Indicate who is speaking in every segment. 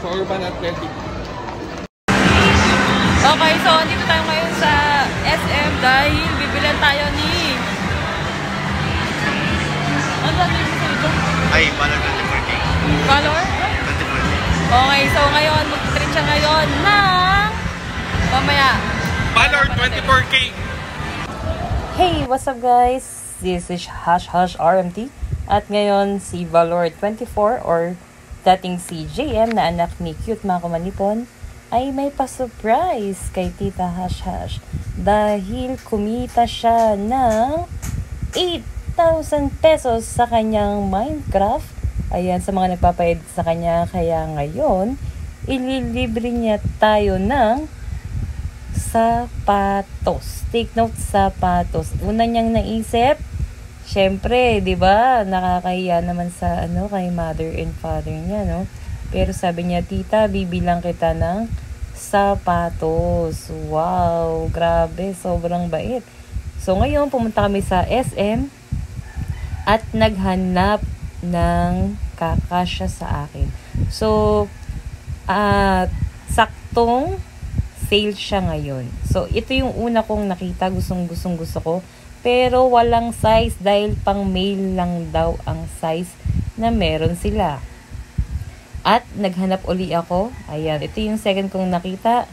Speaker 1: sa Urban Athletic.
Speaker 2: Okay, so dito tayo ngayon sa SM dahil bibilan tayo ni... Ano ba ito dito?
Speaker 3: Ay, Valor 24K.
Speaker 2: Valor?
Speaker 3: 24K.
Speaker 2: Okay, so ngayon, mag-treat siya ngayon ng... Mamaya.
Speaker 1: Valor 24K.
Speaker 2: Hey, what's up guys? This is Hash RMT. At ngayon, si Valor 24 or dating si JM na anak ni Cute Mako Manipon ay may pa-surprise kay Tita Hash dahil kumita siya ng 8,000 pesos sa kanyang Minecraft. Ayan, sa mga nagpapayad sa kanya. Kaya ngayon, ililibre niya tayo ng sapatos. Take note, sapatos. Una niyang naisip, syempre, 'di ba? Nakakahiya naman sa kay mother and father niya, no? Pero sabi niya, "Tita, bibilang kita ng sapatos." Wow, grabe, sobrang bait. So ngayon pumunta kami sa SM at naghanap ng kakasya sa akin. So saktong sale siya ngayon. So ito yung una kong nakita, gusto ko. Pero walang size dahil pang male lang daw ang size na meron sila. At naghanap uli ako. Ayan, ito yung second kong nakita.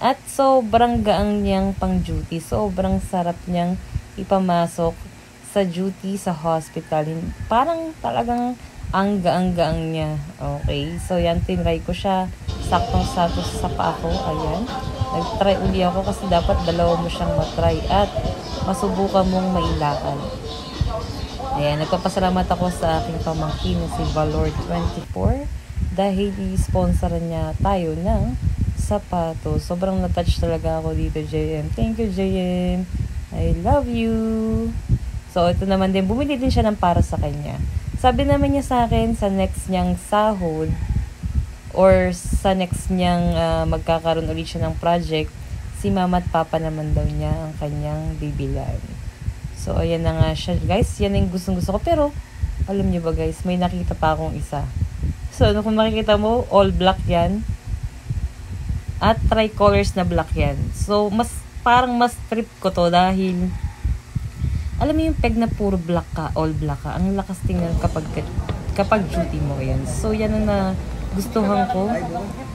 Speaker 2: At sobrang gaang niyang pang duty. Sobrang sarap niyang ipamasok sa duty sa hospital. Parang talagang ang gaang niya. Okay, so yan, tinry ko siya. Saktong sa pa ako. Ayan, nag-try uli ako kasi dapat dalawa mo siyang matry at masubukan mong mailakad. Ayan, nagpapasalamat ako sa aking pamangkin na si Valor 24 dahil i-sponsor niya tayo ng sapatos. Sobrang na-touch talaga ako dito, JM. Thank you, JM. I love you. So, ito naman din, bumili din siya ng para sa kanya. Sabi naman niya sa akin, sa next niyang sahod or sa next niyang magkakaroon ulit siya ng project, si mama at papa naman daw niya ang kanyang bibilan. So, ayan na nga siya, guys. Yan yung gustong gusto ko. Pero, alam niyo ba, guys, may nakita pa akong isa. So, kung makikita mo, all black yan. At tricolors na black yan. So, parang mas trip ko to dahil, alam mo yung peg na puro black ka, all black ka. Ang lakas tingnan kapag duty mo yan. So, yan na gustuhan ko.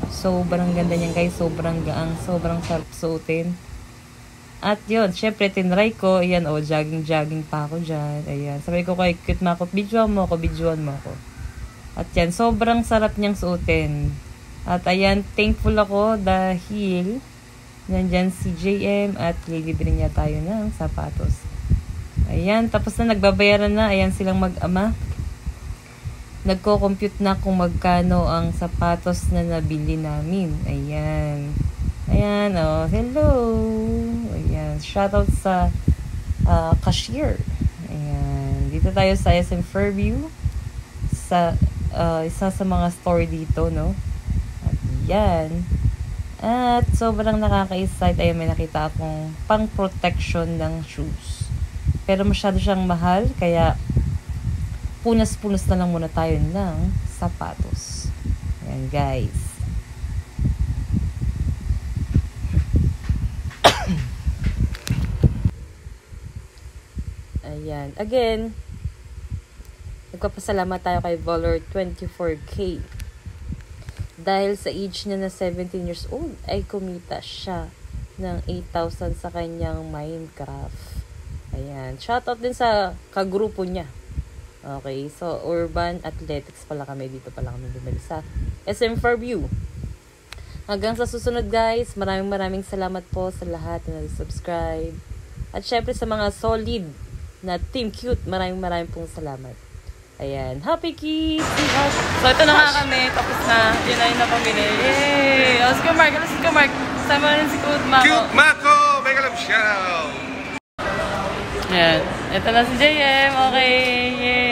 Speaker 2: Sobrang ganda niyan, guys. Sobrang gaang. Sobrang sarap suotin. At yun, syempre, tinry ko. Ayan, jogging pa ako dyan. Ayan. Sabi ko kay Cute Mako, videoan mo ako. At yan, sobrang sarap niyang suotin. At ayan, thankful ako dahil nandyan si JM at lilibre niya tayo ng sapatos. Ayan, tapos na nagbabayaran na. Ayan silang mag-ama. Nagko-compute na kung magkano ang sapatos na nabili namin. Ayan. Ayan, oh, hello. Ayan, shoutout sa cashier. Ayan, dito tayo sa SM Fairview. Sa isa sa mga store dito, no? At yan. At sobrang nakaka-excite. Ayan, may nakita akong pang-protection ng shoes. Pero masyado siyang mahal, kaya punas-punas na lang muna tayo ng sapatos. Ayan, guys. Ayan. Again, nagpapasalamat tayo kay Valor 24K. Dahil sa age niya na 17 years old, ay kumita siya ng 8,000 sa kanyang Minecraft. Ayan. Shoutout din sa kagrupo niya. Okay. So, Urban Athletics pala kami. Dito pala kami bumili sa SM Fairview. Hanggang sa susunod, guys. Maraming salamat po sa lahat na nag-subscribe. At syempre sa mga solid na Team Cute, maraming pong salamat. Ayan. Happy kids! So, ito na nga kami. Tapos na. Yun na yung napamili. Yay! Let's go, Mark. Sama rin si Cute Mako.
Speaker 1: Cute Mako! Mega love shout!
Speaker 2: Ayan. Ito na si JM. Okay. Yay!